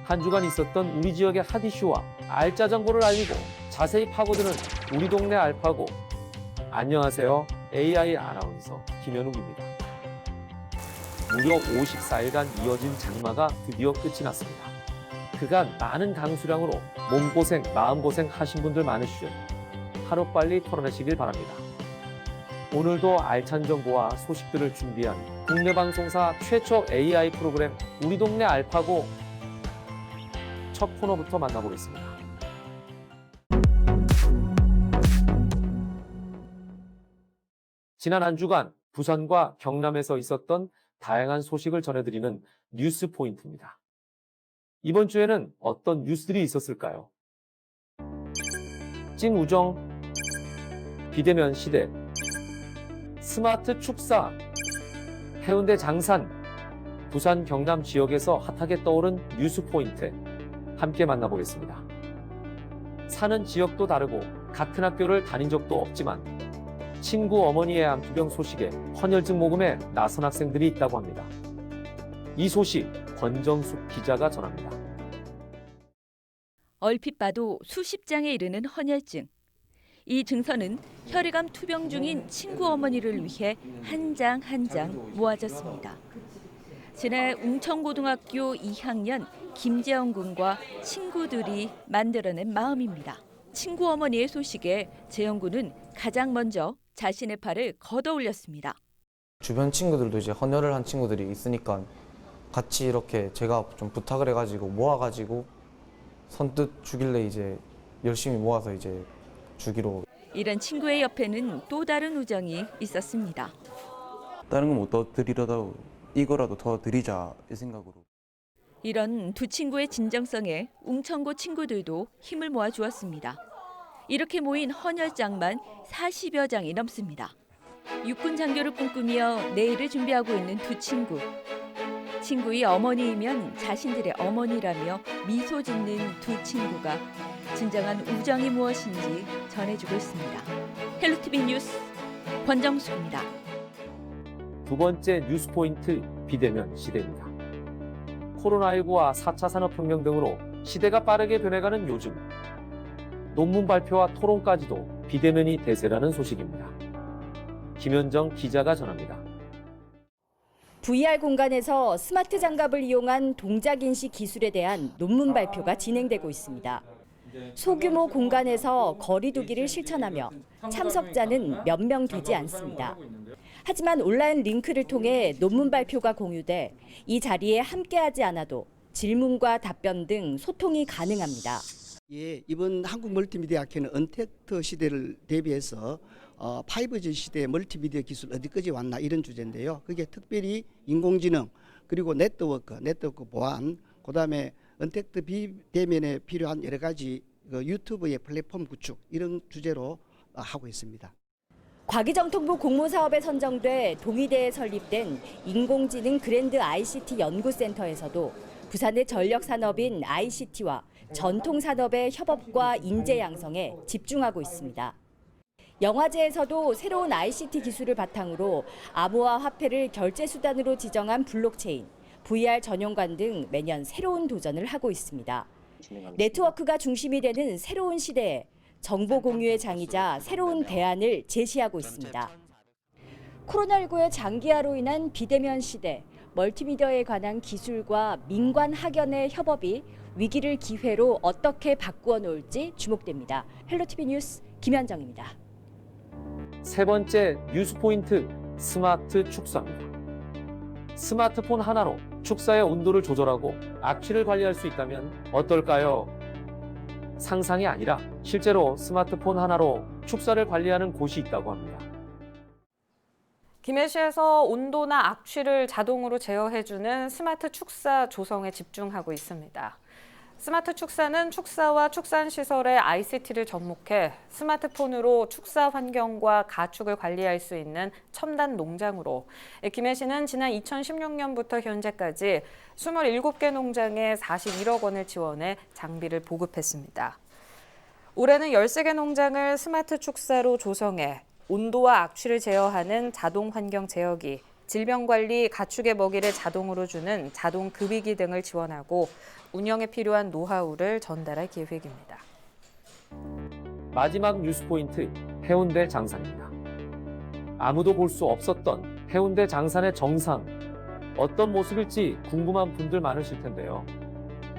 한 주간 있었던 우리 지역의 핫 이슈와 알짜 정보를 알리고 자세히 파고드는 우리 동네 알파고. 안녕하세요. AI 아나운서 김현욱입니다. 무려 54일간 이어진 장마가 드디어 끝이 났습니다. 그간 많은 강수량으로 몸고생, 마음고생 하신 분들 많으시죠? 하루빨리 털어내시길 바랍니다. 오늘도 알찬 정보와 소식들을 준비한 국내 방송사 최초 AI 프로그램 우리 동네 알파고 첫 코너부터 만나보겠습니다. 지난 한 주간 부산과 경남에서 있었던 다양한 소식을 전해드리는 뉴스 포인트입니다. 이번 주에는 어떤 뉴스들이 있었을까요? 찐 우정, 비대면 시대, 스마트 축사, 해운대 장산, 부산 경남 지역에서 핫하게 떠오른 뉴스 포인트 함께 만나보겠습니다. 사는 지역도 다르고 같은 학교를 다닌 적도 없지만 친구 어머니의 암투병 소식에 헌혈증 모금에 나선 학생들이 있다고 합니다. 이 소식 권정숙 기자가 전합니다. 얼핏 봐도 수십 장에 이르는 헌혈증. 이 증서는 혈액암 투병 중인 친구 어머니를 위해 한 장 한 장 모아졌습니다. 지난 웅천고등학교 2학년 김재영 군과 친구들이 만들어낸 마음입니다. 친구 어머니의 소식에 재영 군은 가장 먼저 자신의 팔을 걷어올렸습니다. 주변 친구들도 이제 헌혈을 한 친구들이 있으니까 같이 이렇게 제가 좀 부탁을 해가지고 모아가지고 선뜻 주길래 이제 열심히 모아서 이제 주기로. 이런 친구의 옆에는 또 다른 우정이 있었습니다. 다른 건 못 더 드리려다 이거라도 더 드리자 이 생각으로. 이런 두 친구의 진정성에 웅천고 친구들도 힘을 모아 주었습니다. 이렇게 모인 헌혈장만 40여 장이 넘습니다. 육군 장교를 꿈꾸며 내일을 준비하고 있는 두 친구. 친구의 어머니이면 자신들의 어머니라며 미소 짓는 두 친구가 진정한 우정이 무엇인지 전해주고 있습니다. 헬로티비 뉴스 권정숙입니다. 두 번째 뉴스 포인트 비대면 시대입니다. 코로나19와 4차 산업혁명 등으로 시대가 빠르게 변해가는 요즘 논문 발표와 토론까지도 비대면이 대세라는 소식입니다. 김현정 기자가 전합니다. VR 공간에서 스마트 장갑을 이용한 동작 인식 기술에 대한 논문 발표가 진행되고 있습니다. 소규모 공간에서 거리 두기를 실천하며 참석자는 몇 명 되지 않습니다. 하지만 온라인 링크를 통해 논문 발표가 공유돼 이 자리에 함께하지 않아도 질문과 답변 등 소통이 가능합니다. 예, 이번 한국 멀티미디어 학회는 언택트 시대를 대비해서 5G 시대의 멀티미디어 기술 어디까지 왔나 이런 주제인데요. 그게 특별히 인공지능 그리고 네트워크 보안, 그다음에 언택트 비대면에 필요한 여러 가지 유튜브의 플랫폼 구축 이런 주제로 하고 있습니다. 과기정통부 공모사업에 선정돼 동의대에 설립된 인공지능 그랜드 ICT 연구센터에서도 부산의 전력산업인 ICT와 전통산업의 협업과 인재 양성에 집중하고 있습니다. 영화제에서도 새로운 ICT 기술을 바탕으로 암호화 화폐를 결제 수단으로 지정한 블록체인, VR 전용관 등 매년 새로운 도전을 하고 있습니다. 네트워크가 중심이 되는 새로운 시대에 정보 공유의 장이자 새로운 대안을 제시하고 있습니다. 코로나19의 장기화로 인한 비대면 시대, 멀티미디어에 관한 기술과 민관 학연의 협업이 위기를 기회로 어떻게 바꾸어 놓을지 주목됩니다. 헬로티비 뉴스 김현정입니다. 세 번째 뉴스 포인트 스마트 축사입니다. 스마트폰 하나로 축사의 온도를 조절하고 악취를 관리할 수 있다면 어떨까요? 상상이 아니라 실제로 스마트폰 하나로 축사를 관리하는 곳이 있다고 합니다. 김해시에서 온도나 악취를 자동으로 제어해주는 스마트 축사 조성에 집중하고 있습니다. 스마트 축사는 축사와 축산시설의 ICT를 접목해 스마트폰으로 축사 환경과 가축을 관리할 수 있는 첨단 농장으로 김해시는 지난 2016년부터 현재까지 27개 농장에 41억 원을 지원해 장비를 보급했습니다. 올해는 13개 농장을 스마트 축사로 조성해 온도와 악취를 제어하는 자동 환경 제어기, 질병관리, 가축의 먹이를 자동으로 주는 자동 급이기 등을 지원하고 운영에 필요한 노하우를 전달할 계획입니다. 마지막 뉴스포인트, 해운대 장산입니다. 아무도 볼 수 없었던 해운대 장산의 정상, 어떤 모습일지 궁금한 분들 많으실 텐데요.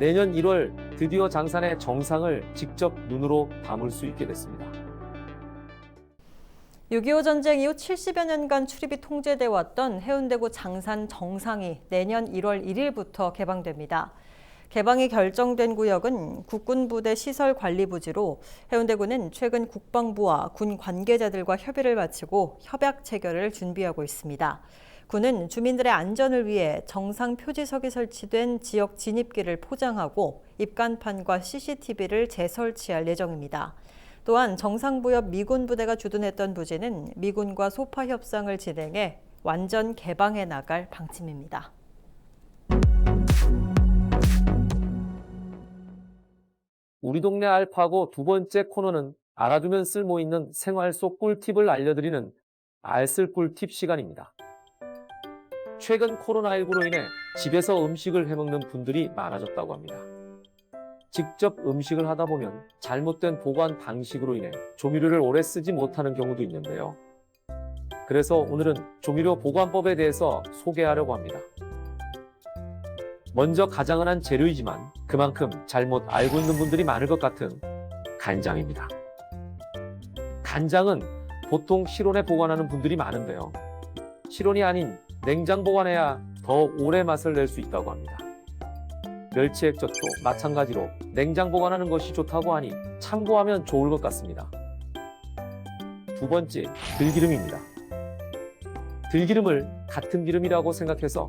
내년 1월 드디어 장산의 정상을 직접 눈으로 담을 수 있게 됐습니다. 6.25 전쟁 이후 70여 년간 출입이 통제돼 왔던 해운대구 장산 정상이 내년 1월 1일부터 개방됩니다. 개방이 결정된 구역은 국군부대 시설관리부지로 해운대구는 최근 국방부와 군 관계자들과 협의를 마치고 협약 체결을 준비하고 있습니다. 군은 주민들의 안전을 위해 정상 표지석이 설치된 지역 진입길을 포장하고 입간판과 CCTV를 재설치할 예정입니다. 또한 정상부 옆 미군 부대가 주둔했던 부지는 미군과 소파 협상을 진행해 완전 개방해 나갈 방침입니다. 우리 동네 알파고 두 번째 코너는 알아두면 쓸모있는 생활 속 꿀팁을 알려드리는 알쓸 꿀팁 시간입니다. 최근 코로나19로 인해 집에서 음식을 해먹는 분들이 많아졌다고 합니다. 직접 음식을 하다 보면 잘못된 보관 방식으로 인해 조미료를 오래 쓰지 못하는 경우도 있는데요. 그래서 오늘은 조미료 보관법에 대해서 소개하려고 합니다. 먼저 가장 흔한 재료이지만 그만큼 잘못 알고 있는 분들이 많을 것 같은 간장입니다. 간장은 보통 실온에 보관하는 분들이 많은데요. 실온이 아닌 냉장 보관해야 더 오래 맛을 낼 수 있다고 합니다. 멸치 액젓도 마찬가지로 냉장 보관하는 것이 좋다고 하니 참고하면 좋을 것 같습니다. 두 번째, 들기름입니다. 들기름을 같은 기름이라고 생각해서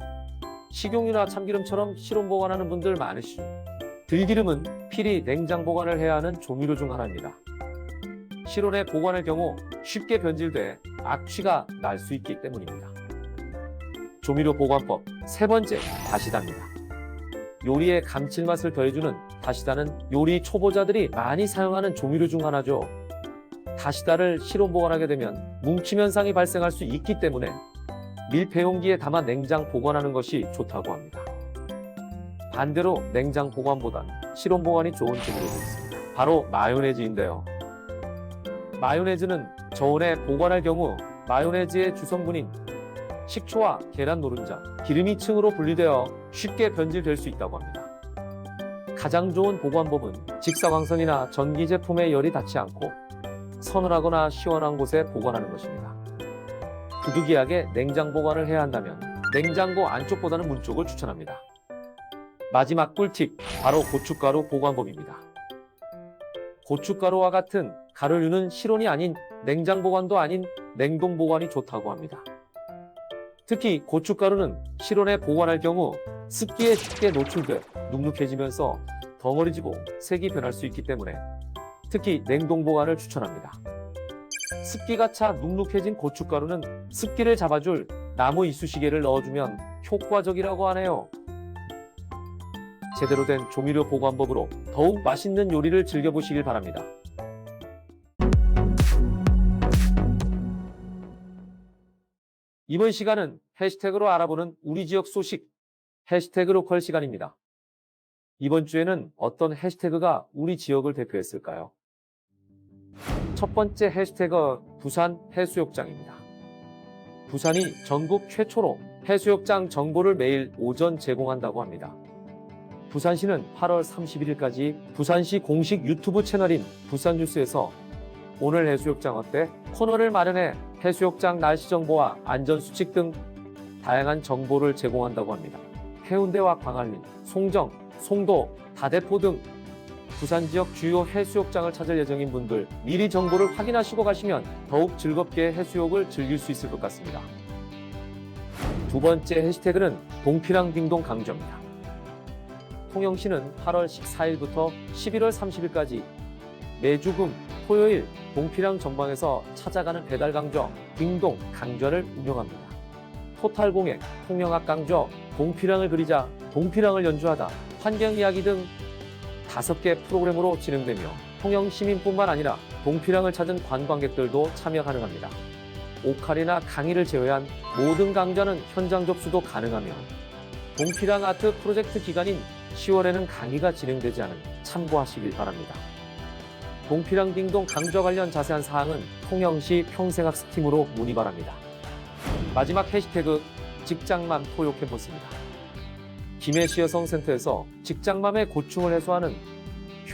식용유나 참기름처럼 실온 보관하는 분들 많으시죠. 들기름은 필히 냉장 보관을 해야 하는 조미료 중 하나입니다. 실온에 보관할 경우 쉽게 변질돼 악취가 날 수 있기 때문입니다. 조미료 보관법 세 번째, 다시다입니다. 요리의 감칠맛을 더해주는 다시다는 요리 초보자들이 많이 사용하는 조미료 중 하나죠. 다시다를 실온 보관하게 되면 뭉침 현상이 발생할 수 있기 때문에 밀폐용기에 담아 냉장 보관하는 것이 좋다고 합니다. 반대로 냉장 보관보단 실온 보관이 좋은 조미료도 있습니다. 바로 마요네즈인데요. 마요네즈는 저온에 보관할 경우 마요네즈의 주성분인 식초와 계란 노른자, 기름이 층으로 분리되어 쉽게 변질될 수 있다고 합니다. 가장 좋은 보관법은 직사광선이나 전기 제품에 열이 닿지 않고 서늘하거나 시원한 곳에 보관하는 것입니다. 부득이하게 냉장 보관을 해야 한다면 냉장고 안쪽보다는 문 쪽을 추천합니다. 마지막 꿀팁, 바로 고춧가루 보관법입니다. 고춧가루와 같은 가루류는 실온이 아닌 냉장 보관도 아닌 냉동 보관이 좋다고 합니다. 특히 고춧가루는 실온에 보관할 경우 습기에 쉽게 노출돼 눅눅해지면서 덩어리지고 색이 변할 수 있기 때문에 특히 냉동 보관을 추천합니다. 습기가 차 눅눅해진 고춧가루는 습기를 잡아줄 나무 이쑤시개를 넣어주면 효과적이라고 하네요. 제대로 된 조미료 보관법으로 더욱 맛있는 요리를 즐겨보시길 바랍니다. 이번 시간은 해시태그로 알아보는 우리 지역 소식, 해시태그 로컬 시간입니다. 이번 주에는 어떤 해시태그가 우리 지역을 대표했을까요? 첫 번째 해시태그 부산 해수욕장입니다. 부산이 전국 최초로 해수욕장 정보를 매일 오전 제공한다고 합니다. 부산시는 8월 31일까지 부산시 공식 유튜브 채널인 부산뉴스에서 오늘 해수욕장 어때? 코너를 마련해 해수욕장 날씨 정보와 안전수칙 등 다양한 정보를 제공한다고 합니다. 해운대와 광안리, 송정, 송도, 다대포 등 부산 지역 주요 해수욕장을 찾을 예정인 분들 미리 정보를 확인하시고 가시면 더욱 즐겁게 해수욕을 즐길 수 있을 것 같습니다. 두 번째 해시태그는 동피랑 딩동 강조입니다. 통영시는 8월 14일부터 11월 30일까지 매주 금, 토요일 동피랑 전방에서 찾아가는 배달 강좌 딩동 강좌를 운영합니다. 토탈공예, 통영학 강좌, 동피랑을 그리자, 동피랑을 연주하다, 환경 이야기 등 5개 프로그램으로 진행되며 통영 시민뿐만 아니라 동피랑을 찾은 관광객들도 참여 가능합니다. 오카리나 강의를 제외한 모든 강좌는 현장 접수도 가능하며 동피랑 아트 프로젝트 기간인 10월에는 강의가 진행되지 않은 참고하시길 바랍니다. 동피랑 딩동 강좌 관련 자세한 사항은 통영시 평생학습팀으로 문의 바랍니다. 마지막 해시태그 직장맘 토요 캠퍼스입니다. 김해시 여성센터에서 직장맘의 고충을 해소하는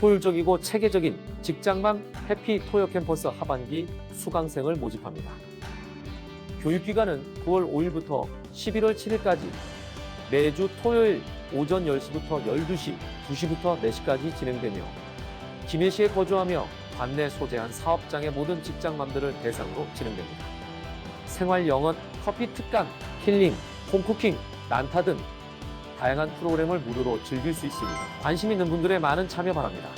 효율적이고 체계적인 직장맘 해피 토요 캠퍼스 하반기 수강생을 모집합니다. 교육기간은 9월 5일부터 11월 7일까지 매주 토요일 오전 10시부터 12시, 2시부터 4시까지 진행되며 김해시에 거주하며 관내 소재한 사업장의 모든 직장맘들을 대상으로 진행됩니다. 생활 영어, 커피 특강, 힐링, 홈쿠킹, 난타 등 다양한 프로그램을 무료로 즐길 수 있으니 관심 있는 분들의 많은 참여 바랍니다.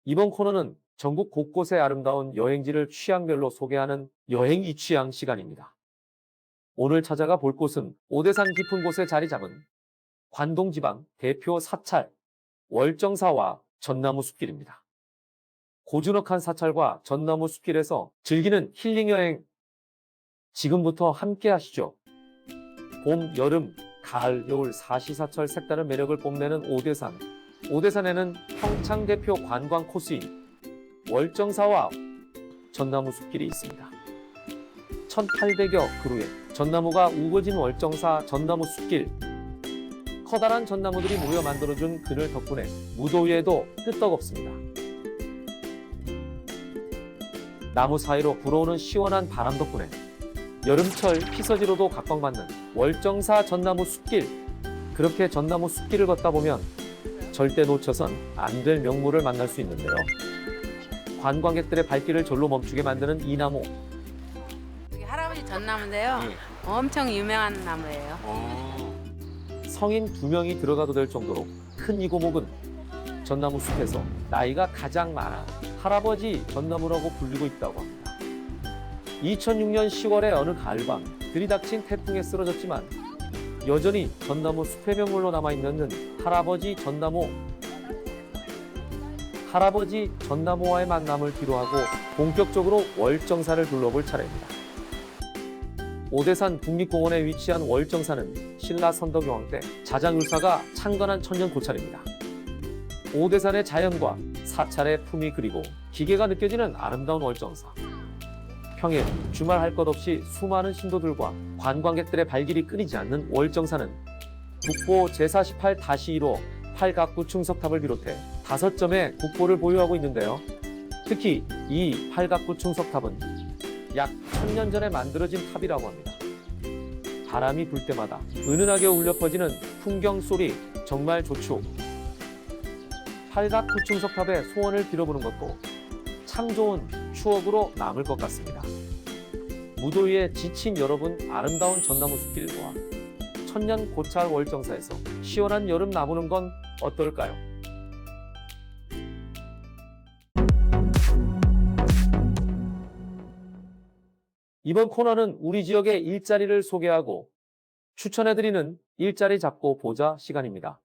이번 코너는 전국 곳곳의 아름다운 여행지를 취향별로 소개하는 여행 이취향 시간입니다. 오늘 찾아가 볼 곳은 오대산 깊은 곳에 자리 잡은 관동지방 대표 사찰 월정사와 전나무 숲길입니다. 고즈넉한 사찰과 전나무 숲길에서 즐기는 힐링 여행 지금부터 함께 하시죠. 봄, 여름, 가을, 겨울 사시사철 색다른 매력을 뽐내는 오대산. 오대산에는 평창 대표 관광 코스인 월정사와 전나무 숲길이 있습니다. 1800여 그루의 전나무가 우거진 월정사 전나무 숲길. 커다란 전나무들이 모여 만들어준 그늘 덕분에 무더위에도 끄떡없습니다. 나무 사이로 불어오는 시원한 바람 덕분에 여름철 피서지로도 각광받는 월정사 전나무 숲길. 그렇게 전나무 숲길을 걷다 보면 절대 놓쳐선 안 될 명물을 만날 수 있는데요. 관광객들의 발길을 절로 멈추게 만드는 이 나무. 여기 할아버지 전나무인데요. 엄청 유명한 나무예요. 성인 2명이 들어가도 될 정도로 큰 이 고목은 전나무 숲에서 나이가 가장 많아 할아버지 전나무라고 불리고 있다고 합니다. 2006년 10월에 어느 가을밤 들이닥친 태풍에 쓰러졌지만 여전히 전나무 숲의 명물로 남아있는 할아버지 전나무. 할아버지 전나무와의 만남을 기로하고 본격적으로 월정사를 둘러볼 차례입니다. 오대산 국립공원에 위치한 월정사는 신라 선덕여왕 때 자장율사가 창건한 천년 고찰입니다. 오대산의 자연과 사찰의 품이 그리고 기계가 느껴지는 아름다운 월정사. 평일, 주말 할 것 없이 수많은 신도들과 관광객들의 발길이 끊이지 않는 월정사는 국보 제48-1호 팔각구 충석탑을 비롯해 5점의 국보를 보유하고 있는데요. 특히 이 팔각구 충석탑은 약 1000년 전에 만들어진 탑이라고 합니다. 바람이 불 때마다 은은하게 울려 퍼지는 풍경 소리 정말 좋죠. 팔각구 충석탑의 소원을 빌어보는 것도 참 좋은 추억으로 남을 것 같습니다. 무더위에 지친 여러분, 아름다운 전나무 숲길과 천년 고찰 월정사에서 시원한 여름 나보는 건 어떨까요? 이번 코너는 우리 지역의 일자리를 소개하고 추천해드리는 일자리 잡고 보자 시간입니다.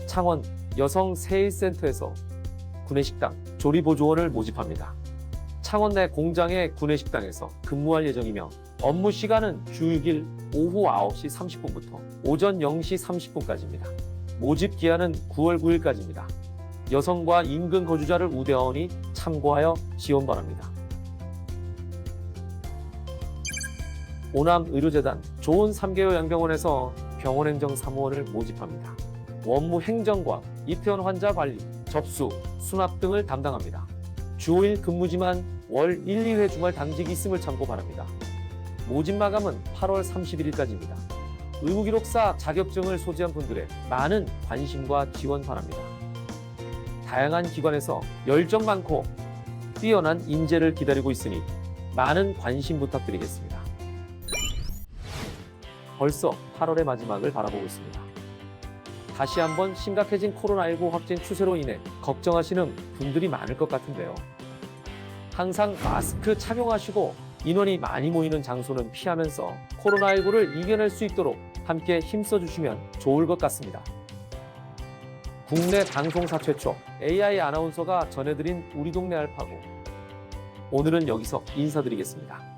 창원 여성 세일센터에서 구내식당 조리보조원을 모집합니다. 창원 내 공장의 구내식당에서 근무할 예정이며 업무 시간은 주 6일 오후 9시 30분부터 오전 0시 30분까지입니다. 모집 기한은 9월 9일까지입니다. 여성과 인근 거주자를 우대하오니 참고하여 지원 바랍니다. 오남의료재단 좋은 3개월 양병원에서 병원행정 사무원을 모집합니다. 원무 행정과 입퇴원 환자 관리, 접수, 수납 등을 담당합니다. 주 5일 근무지만 월 1, 2회 주말 당직이 있음을 참고 바랍니다. 모집 마감은 8월 31일까지입니다. 의무기록사 자격증을 소지한 분들의 많은 관심과 지원 바랍니다. 다양한 기관에서 열정 많고 뛰어난 인재를 기다리고 있으니 많은 관심 부탁드리겠습니다. 벌써 8월의 마지막을 바라보고 있습니다. 다시 한번 심각해진 코로나19 확진 추세로 인해 걱정하시는 분들이 많을 것 같은데요. 항상 마스크 착용하시고 인원이 많이 모이는 장소는 피하면서 코로나19를 이겨낼 수 있도록 함께 힘써주시면 좋을 것 같습니다. 국내 방송사 최초 AI 아나운서가 전해드린 우리 동네 알파고. 오늘은 여기서 인사드리겠습니다.